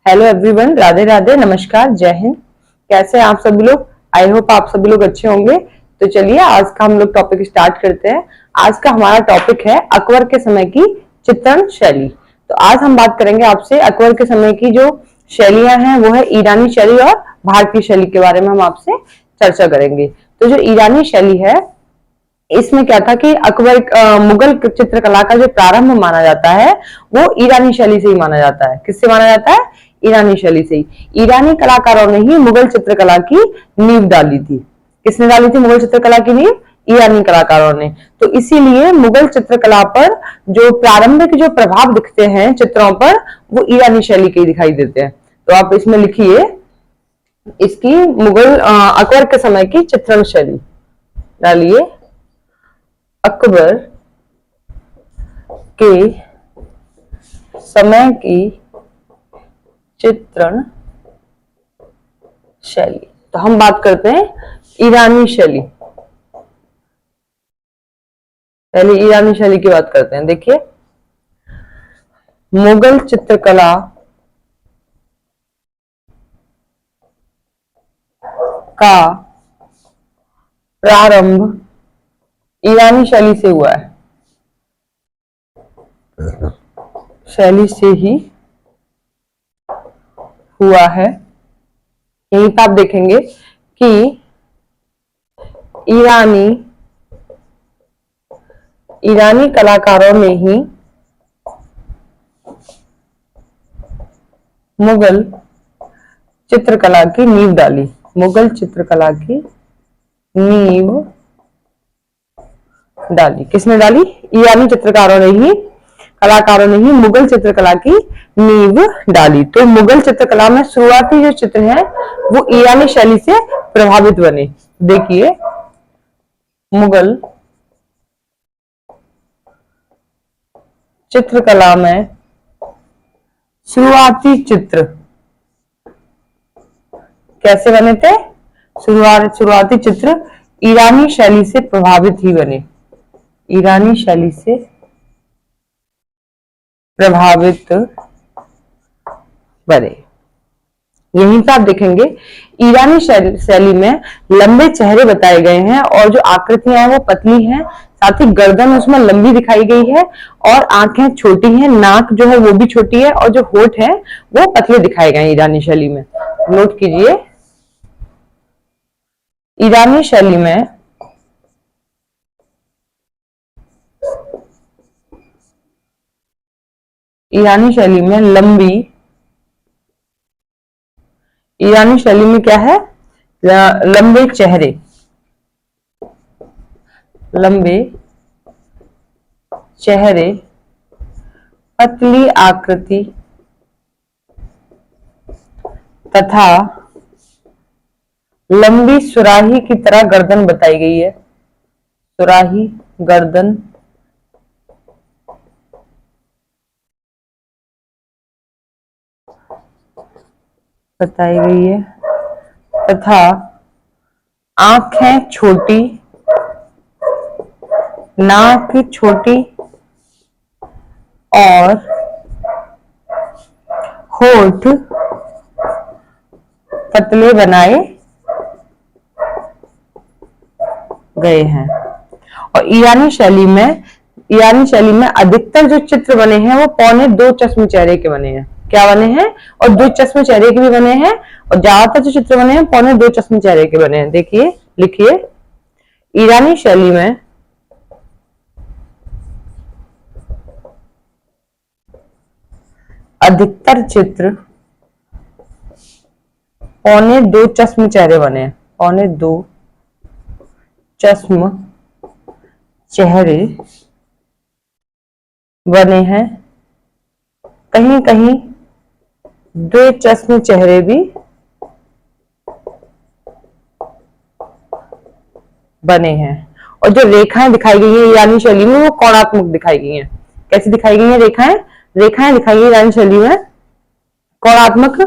Hello everyone, Radhe Radhe, नमस्कार, जय हिंद। कैसे हैं आप सभी लोग? आई होप आप सभी लोग अच्छे होंगे। तो चलिए आज का हम लोग टॉपिक स्टार्ट करते हैं। आज का हमारा टॉपिक है अकबर के समय की चित्रण शैली। तो आज हम बात करेंगे आपसे अकबर के समय की जो शैलियां हैं वो है ईरानी शैली और भारतीय शैली के बारे में हम आपसे चर्चा करेंगे। तो जो ईरानी शैली है इसमें क्या था कि अकबर मुगल चित्रकला का जो प्रारंभ माना जाता है वो ईरानी शैली से ही माना जाता है। किससे माना जाता है? ईरानी शैली से ही। ईरानी कलाकारों ने ही मुगल चित्रकला की नींव डाली थी। किसने डाली थी मुगल चित्रकला की नींव? ईरानी कलाकारों ने। तो इसीलिए मुगल चित्रकला पर जो प्रारंभिक जो प्रभाव दिखते हैं चित्रों पर वो ईरानी शैली के ही दिखाई देते हैं। तो आप इसमें लिखिए इसकी मुगल अकबर के समय की चित्रण शैली डालिए। अकबर के समय की चित्रण शैली। तो हम बात करते हैं ईरानी शैली। पहले ईरानी शैली की बात करते हैं। देखिए, मुगल चित्रकला का प्रारंभ ईरानी शैली से हुआ है। शैली से ही हुआ है। यहीं पर आप देखेंगे कि ईरानी कलाकारों ने ही मुगल चित्रकला की नींव डाली। मुगल चित्रकला की नींव डाली। किसने डाली? ईरानी कलाकारों ने ही मुगल चित्रकला की नींव डाली। तो मुगल चित्रकला में शुरुआती जो चित्र हैं वो ईरानी शैली से प्रभावित बने। देखिए, मुगल चित्रकला में शुरुआती चित्र कैसे बने थे? शुरुआती चित्र ईरानी शैली से प्रभावित ही बने। ईरानी शैली से प्रभावित बने। यहीं पर आप देखेंगे ईरानी शैली में लंबे चेहरे बताए गए हैं और जो आकृतियां हैं वो पतली हैं, साथ ही गर्दन उसमें लंबी दिखाई गई है और आंखें छोटी हैं, नाक जो है वो भी छोटी है और जो होठ है वो पतले दिखाए गए हैं ईरानी शैली में। नोट कीजिए, ईरानी शैली में ईरानी शैली में क्या है? लंबे चेहरे, पतली आकृति तथा लंबी सुराही की तरह गर्दन बताई गई है। सुराही गर्दन बताई गई है तथा आंखें छोटी, नाक छोटी और होठ पतले बनाए गए हैं। और ईरानी शैली में अधिकतर जो चित्र बने हैं वो पौने 2 चश्म चेहरे के बने हैं। क्या बने हैं? और 2 चश्म चेहरे के भी बने हैं और ज्यादातर जो चित्र बने हैं पौने 2 चश्म चेहरे के बने हैं। देखिए, लिखिए, ईरानी शैली में अधिकतर चित्र पौने 2 चश्म चेहरे बने हैं। पौने 2 चश्म चेहरे बने हैं। कहीं कहीं 2 चश्म चेहरे भी बने हैं। और जो रेखाएं दिखाई गई हैं ईरानी शैली में वो कोणात्मक दिखाई गई हैं। कैसी दिखाई गई हैं? रेखाएं दिखाई गई ईरानी शैली में कोणात्मक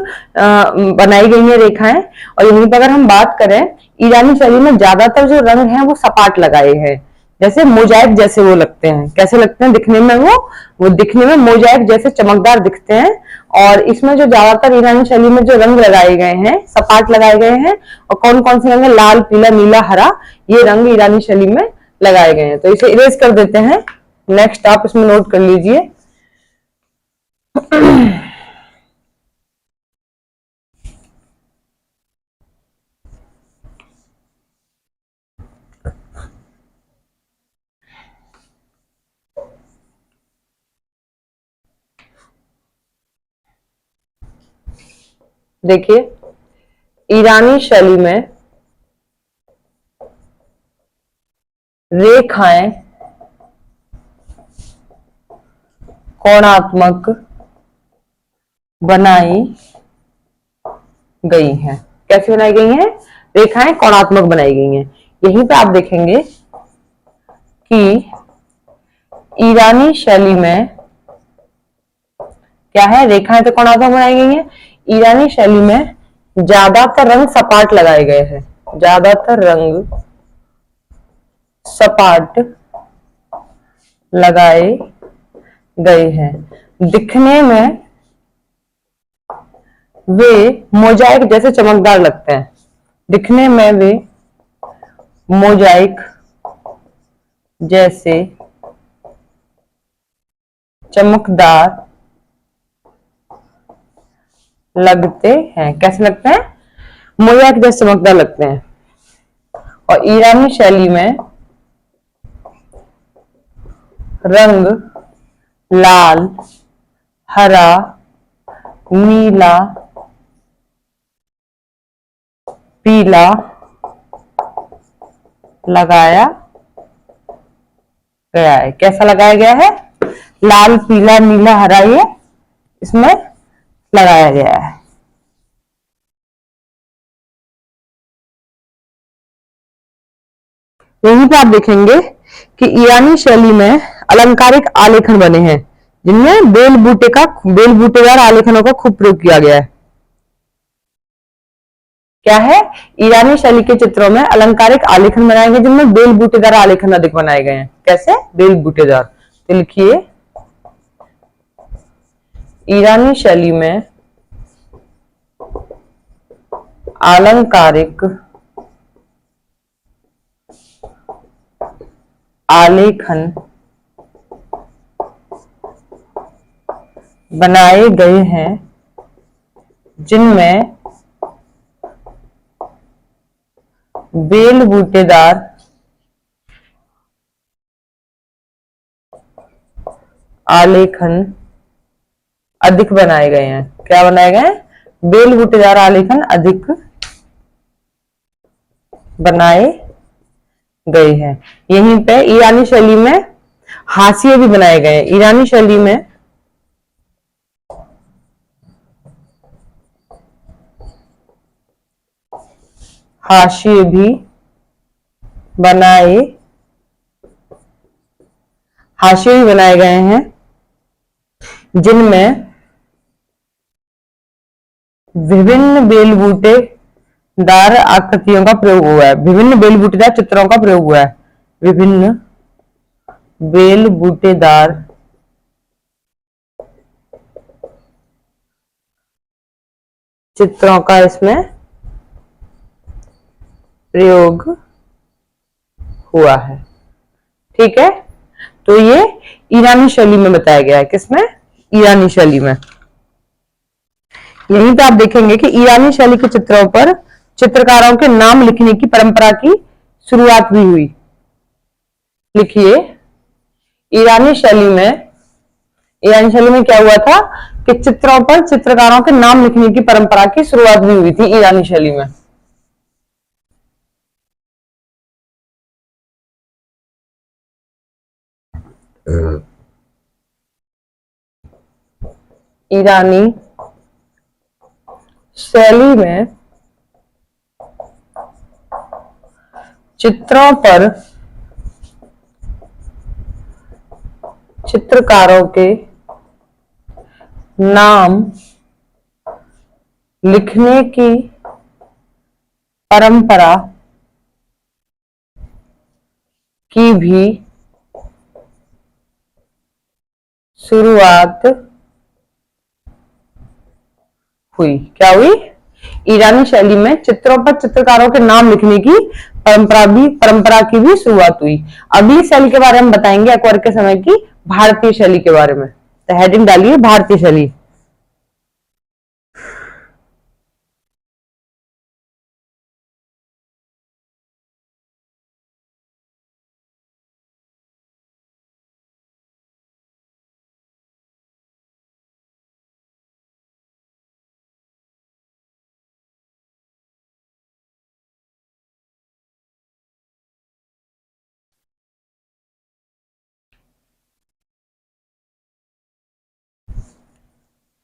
बनाई गई हैं रेखाएं। और यहीं पर अगर हम बात करें, ईरानी शैली में ज्यादातर जो रंग हैं वो सपाट लगाए हैं, जैसे मोजाइक जैसे वो लगते हैं। कैसे लगते हैं दिखने में? वो दिखने में मोजाइक जैसे चमकदार दिखते हैं और इसमें जो ज्यादातर ईरानी शैली में जो रंग लगाए गए हैं, सपाट लगाए गए हैं, और कौन कौन से रंग है, लाल, पीला, नीला, हरा, ये रंग ईरानी शैली में लगाए गए हैं। तो इसे इरेज कर देते हैं। नेक्स्ट आप इसमें नोट कर लीजिए। देखिए, ईरानी शैली में रेखाएं कोणात्मक बनाई गई हैं। कैसे बनाई गई हैं? रेखाएं कोणात्मक बनाई गई हैं। यहीं पे आप देखेंगे कि ईरानी शैली में क्या है, रेखाएं तो कोणात्मक बनाई गई हैं। ईरानी शैली में ज्यादातर रंग सपाट लगाए गए हैं, ज्यादातर रंग सपाट लगाए गए हैं। दिखने में वे मोजाइक जैसे चमकदार लगते हैं। दिखने में वे मोजाइक जैसे चमकदार लगते हैं। कैसे लगते हैं? मोजाइक जैसे चमकदार लगते हैं। और ईरानी शैली में रंग लाल, हरा, नीला, पीला लगाया गया है। कैसा लगाया गया है? लाल, पीला, नीला, हरा, ये इसमें लगाया गया है। यहीं पे आप देखेंगे कि ईरानी शैली में अलंकारिक आलेखन बने हैं, जिनमें बेल बूटेदार आलेखनों का खूब प्रयोग किया गया है। क्या है? ईरानी शैली के चित्रों में अलंकारिक आलेखन बनाए गए, जिनमें बेल बूटेदार आलेखन अधिक बनाए गए हैं। कैसे? बेल बूटेदार। तो लिखिए, ईरानी शैली में अलंकारिक आलेखन बनाए गए हैं, जिनमें बेल बूटेदार आलेखन अधिक बनाए गए हैं। क्या बनाए गए हैं? बेल बूटेदार आलेखन अधिक बनाए गए हैं। यहीं पे ईरानी शैली में हाशिए भी बनाए गए हैं। ईरानी शैली में हाशिए भी बनाए गए हैं, जिनमें विभिन्न बेल बूटेदार आकृतियों का प्रयोग हुआ है। विभिन्न बेल बूटेदार चित्रों का प्रयोग हुआ है। विभिन्न बेल बूटेदार चित्रों का इसमें प्रयोग हुआ है। ठीक है, तो ये ईरानी शैली में बताया गया है। किसमें? ईरानी शैली में। यहीं पे आप देखेंगे कि ईरानी शैली के चित्रों पर चित्रकारों के नाम लिखने की परंपरा की शुरुआत भी हुई। लिखिए, ईरानी शैली में क्या हुआ था कि चित्रों पर चित्रकारों के नाम लिखने की परंपरा की शुरुआत भी हुई थी ईरानी शैली में। ईरानी शैली में चित्रों पर चित्रकारों के नाम लिखने की परंपरा की भी शुरुआत हुई। क्या हुई? ईरानी शैली में चित्रों पर चित्रकारों के नाम लिखने की परंपरा की भी शुरुआत हुई। अगली शैली के बारे में बताएंगे अकबर के समय की भारतीय शैली के बारे में। तो हेडिंग डालिए भारतीय शैली।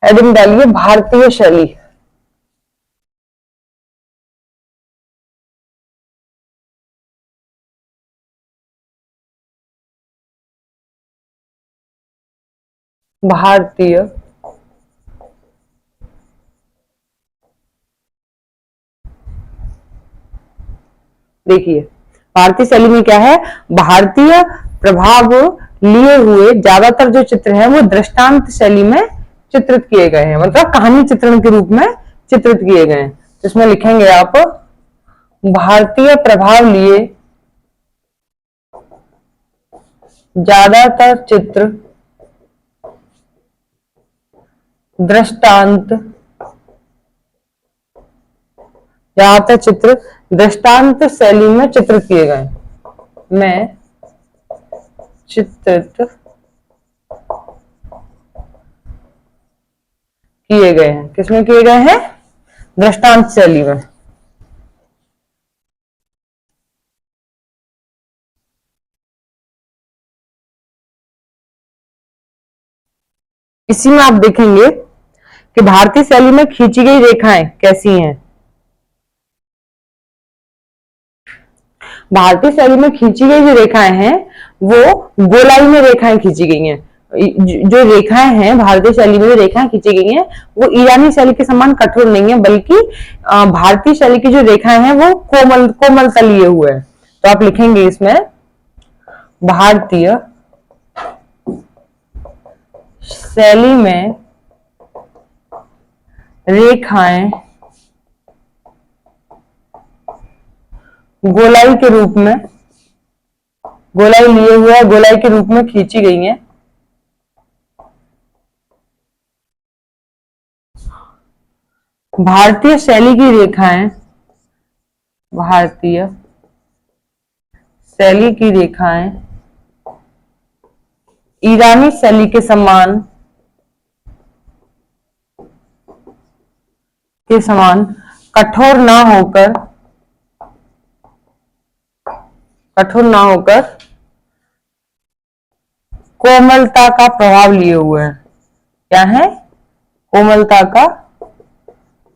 हेडिंग डालिए भारतीय शैली। भारतीय देखिए भारतीय शैली में क्या है, भारतीय प्रभाव लिए हुए ज्यादातर जो चित्र हैं वो दृष्टांत शैली में चित्रित किए गए हैं, मतलब कहानी चित्रण के रूप में चित्रित किए गए हैं। तो इसमें लिखेंगे आप भारतीय प्रभाव लिए ज्यादातर चित्र दृष्टांत, ज्यादातर चित्र दृष्टांत शैली में चित्रित किए गए में चित्रित किए गए हैं। किसमें किए गए हैं? दृष्टांत शैली में। इसी में आप देखेंगे कि भारतीय शैली में खींची गई रेखाएं कैसी हैं। भारतीय शैली में खींची गई जो रेखाएं हैं वो गोलाई में रेखाएं खींची गई हैं। जो रेखाएं हैं भारतीय शैली में जो रेखाएं खींची गई हैं वो ईरानी शैली के समान कठोर नहीं है, बल्कि भारतीय शैली की जो रेखाएं हैं वो कोमलता लिए हुए हैं। तो आप लिखेंगे इसमें भारतीय शैली में रेखाएं गोलाई के रूप में, गोलाई लिए हुए गोलाई के रूप में खींची गई हैं। भारतीय शैली की रेखाएं, भारतीय शैली की रेखाएं ईरानी शैली के समान कठोर ना होकर कोमलता का प्रभाव लिए हुए हैं। क्या है? कोमलता का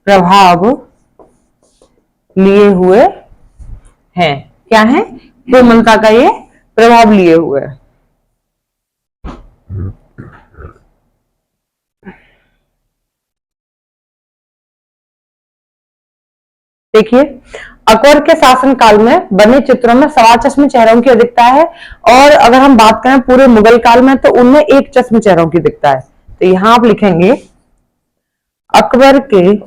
प्रभाव लिए हुए हैं। क्या है? कोमलता का ये प्रभाव लिए हुए हैं। देखिए अकबर के शासन काल में बने चित्रों में सवा चश्मे चेहरों की अधिकता है, और अगर हम बात करें पूरे मुगल काल में तो उनमें एक चश्म चेहरों की दिखता है। तो यहां आप लिखेंगे अकबर के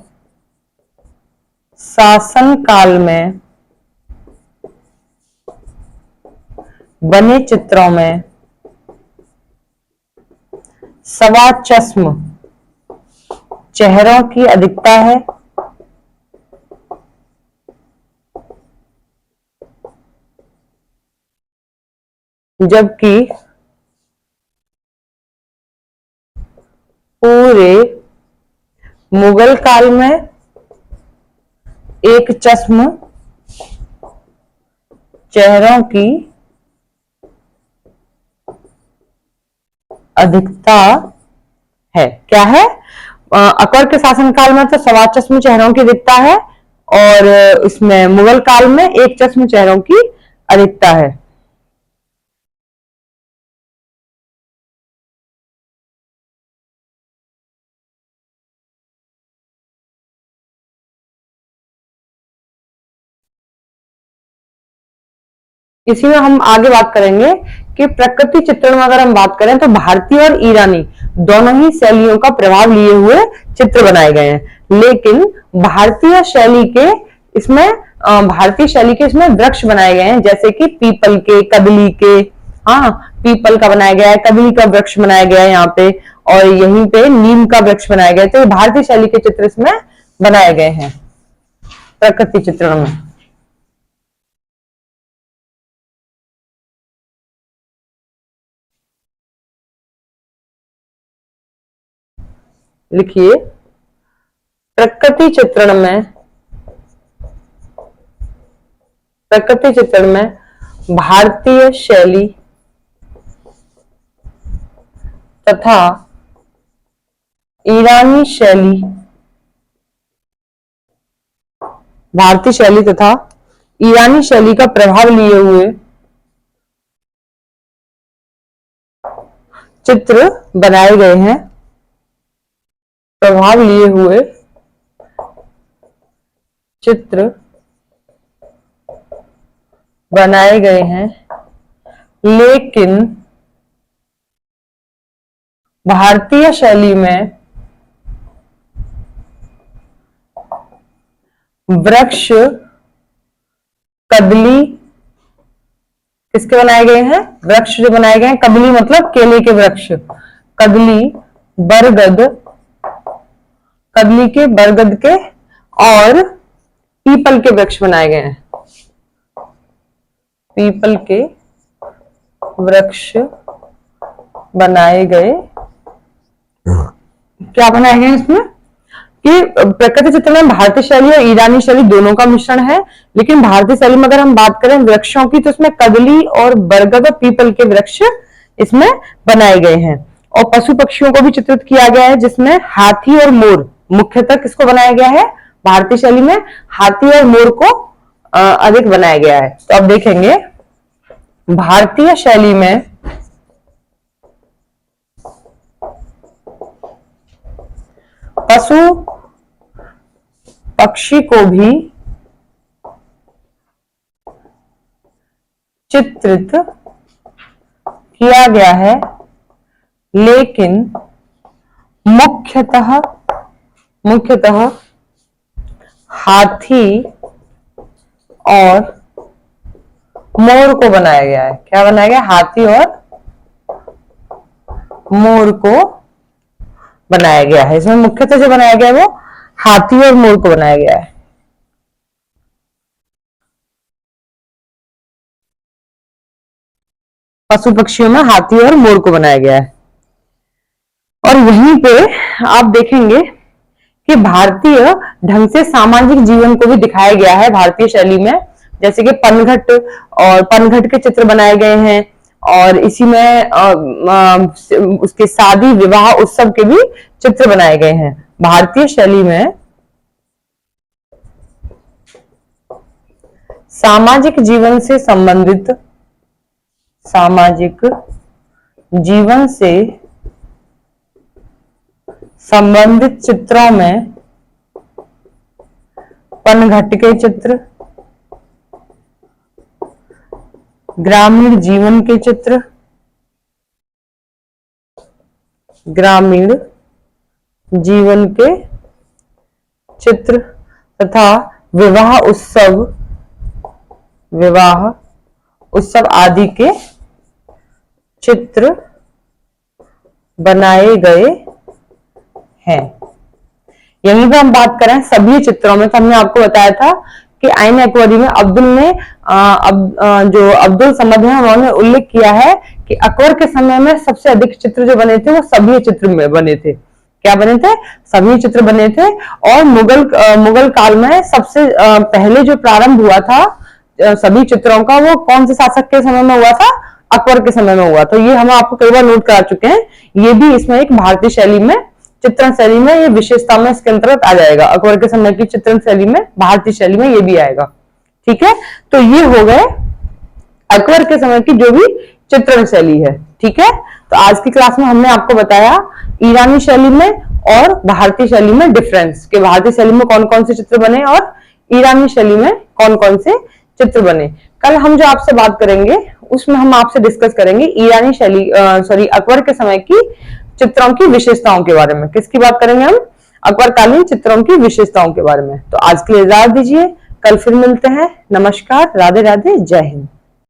शासन काल में बने चित्रों में सवा चश्म चेहरों की अधिकता है, जबकि पूरे मुगल काल में एक चश्म चेहरों की अधिकता है। क्या है? अकबर के शासनकाल में तो सवा चश्म चेहरों की अधिकता है, और इसमें मुगल काल में एक चश्म चेहरों की अधिकता है। इसी में हम आगे बात करेंगे कि प्रकृति चित्रण में अगर हम बात करें तो भारतीय और ईरानी दोनों ही शैलियों का प्रभाव लिए हुए चित्र बनाए गए हैं, लेकिन भारतीय शैली के इसमें वृक्ष बनाए गए हैं, जैसे कि पीपल के, कदली के। हाँ, पीपल का बनाया गया है, कदली का वृक्ष बनाया गया है यहाँ पे, और यहीं पे नीम का वृक्ष बनाया गया है। तो भारतीय शैली के चित्र इसमें बनाए गए हैं प्रकृति चित्रण में। लिखिए, प्रकृति चित्रण में भारतीय शैली तथा ईरानी शैली, भारतीय शैली तथा ईरानी शैली का प्रभाव लिए हुए चित्र बनाए गए हैं। प्रभाव लिए हुए चित्र बनाए गए हैं, लेकिन भारतीय शैली में वृक्ष, कदली किसके बनाए गए हैं? वृक्ष जो बनाए गए हैं, कदली मतलब केले के वृक्ष, कदली, बरगद, कदली के, बरगद के और पीपल के वृक्ष बनाए गए हैं। पीपल के वृक्ष बनाए गए। क्या बनाए गए इसमें कि प्रकृति चित्र में भारतीय शैली और ईरानी शैली दोनों का मिश्रण है, लेकिन भारतीय शैली में अगर हम बात करें वृक्षों की तो इसमें कदली और बरगद और पीपल के वृक्ष इसमें बनाए गए हैं। और पशु पक्षियों को भी चित्रित किया गया है, जिसमें हाथी और मोर मुख्यतः किसको बनाया गया है? भारतीय शैली में हाथी और मोर को अधिक बनाया गया है। तो अब देखेंगे भारतीय शैली में पशु पक्षी को भी चित्रित किया गया है, लेकिन मुख्यतः हाथी और मोर को बनाया गया है। क्या बनाया गया? हाथी और मोर को बनाया गया है। इसमें मुख्यतः जो बनाया गया है वो हाथी और मोर को बनाया गया है। पशु पक्षियों में हाथी और मोर को बनाया गया है। और वहीं पे आप देखेंगे कि भारतीय ढंग से सामाजिक जीवन को भी दिखाया गया है भारतीय शैली में, जैसे कि पनघट और पनघट के चित्र बनाए गए हैं, और इसी में उसके शादी विवाह उत्सव के भी चित्र बनाए गए हैं। भारतीय शैली में सामाजिक जीवन से संबंधित चित्रों में पनघट के चित्र, ग्रामीण जीवन के चित्र, ग्रामीण जीवन के चित्र तथा विवाह उत्सव आदि के चित्र बनाए गए हैं। यहीं पे हम बात करें सभी चित्रों में, तो हमने आपको बताया था कि आईन अकबरी में अब्दुल ने जो अब्दुल समद है उन्होंने उल्लेख किया है कि अकबर के समय में सबसे अधिक चित्र जो बने थे वो सभी चित्र में बने थे। क्या बने थे? सभी चित्र बने थे। और मुगल काल में सबसे पहले जो प्रारंभ हुआ था सभी चित्रों का, वो कौन से शासक के समय में हुआ था? अकबर के समय में हुआ। तो ये हम आपको कई बार नोट करा चुके हैं। ये भी इसमें एक भारतीय शैली में, चित्रण शैली में, ये विशेषता में इसके अंतर्गत आ जाएगा। अकबर के समय की चित्रण शैली में, भारतीय शैली में ये भी आएगा। ठीक है, तो ये हो गए अकबर के समय की जो भी चित्रण शैली है। ठीक है, तो आज की क्लास में हमने आपको बताया ईरानी शैली में और भारतीय शैली में डिफरेंस, कि भारतीय शैली में कौन कौन से चित्र बने और ईरानी शैली में कौन कौन से चित्र बने। कल हम जो आपसे बात करेंगे उसमें हम आपसे डिस्कस करेंगे ईरानी शैली अकबर के समय की चित्रों की विशेषताओं के बारे में। किसकी बात करेंगे हम? अकबरकालीन चित्रों की विशेषताओं के बारे में। तो आज के लिए इजाजत दीजिए, कल फिर मिलते हैं। नमस्कार, राधे राधे, जय हिंद।